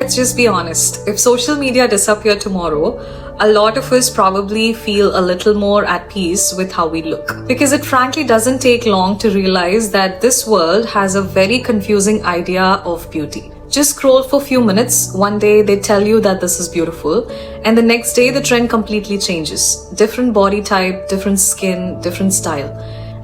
Let's just be honest. If social media disappeared tomorrow, a lot of us probably feel a little more at peace with how we look. Because it frankly doesn't take long to realize that this world has a very confusing idea of beauty. Just scroll for a few minutes, one day they tell you that this is beautiful, and the next day the trend completely changes. Different body type, different skin, different style.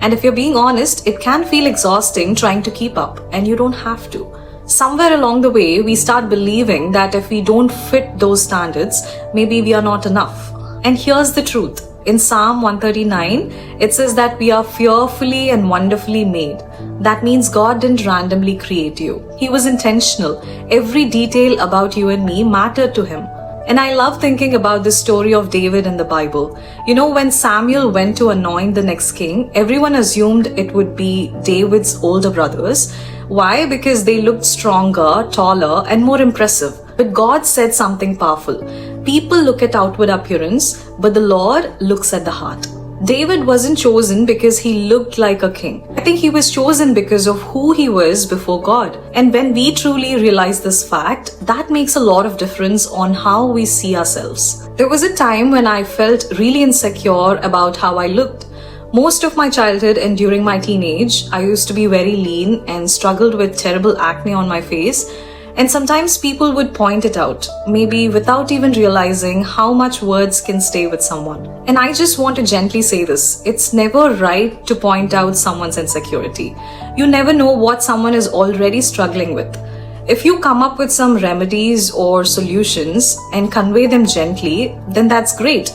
And if you're being honest, it can feel exhausting trying to keep up, and you don't have to. Somewhere along the way, we start believing that if we don't fit those standards, maybe we are not enough. And here's the truth. In Psalm 139, it says that we are fearfully and wonderfully made. That means God didn't randomly create you. He was intentional. Every detail about you and me mattered to Him. And I love thinking about the story of David in the Bible. You know, when Samuel went to anoint the next king, everyone assumed it would be David's older brothers. Why? Because they looked stronger, taller, and more impressive. But God said something powerful. People look at outward appearance, but the Lord looks at the heart. David wasn't chosen because he looked like a king. I think he was chosen because of who he was before God. And when we truly realize this fact, that makes a lot of difference on how we see ourselves. There was a time when I felt really insecure about how I looked. Most of my childhood and during my teenage, I used to be very lean and struggled with terrible acne on my face. And sometimes people would point it out, maybe without even realizing how much words can stay with someone. And I just want to gently say this. It's never right to point out someone's insecurity. You never know what someone is already struggling with. If you come up with some remedies or solutions and convey them gently, then that's great.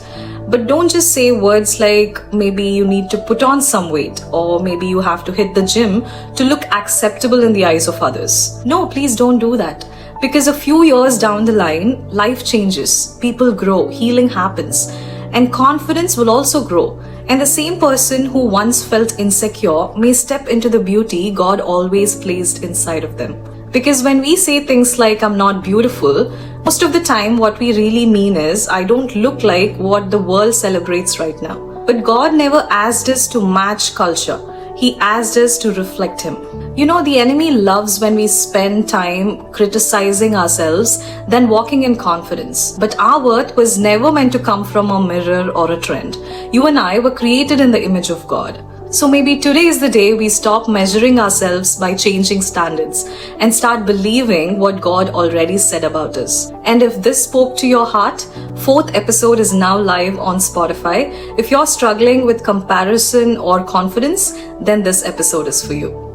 But don't just say words like maybe you need to put on some weight or maybe you have to hit the gym to look acceptable in the eyes of others. No, please don't do that. Because a few years down the line, life changes, people grow, healing happens, and confidence will also grow. And the same person who once felt insecure may step into the beauty God always placed inside of them. Because when we say things like, I'm not beautiful, most of the time what we really mean is, I don't look like what the world celebrates right now. But God never asked us to match culture. He asked us to reflect Him. You know, the enemy loves when we spend time criticizing ourselves than walking in confidence. But our worth was never meant to come from a mirror or a trend. You and I were created in the image of God. So maybe today is the day we stop measuring ourselves by changing standards and start believing what God already said about us. And if this spoke to your heart, 4th episode is now live on Spotify. If you're struggling with comparison or confidence, then this episode is for you.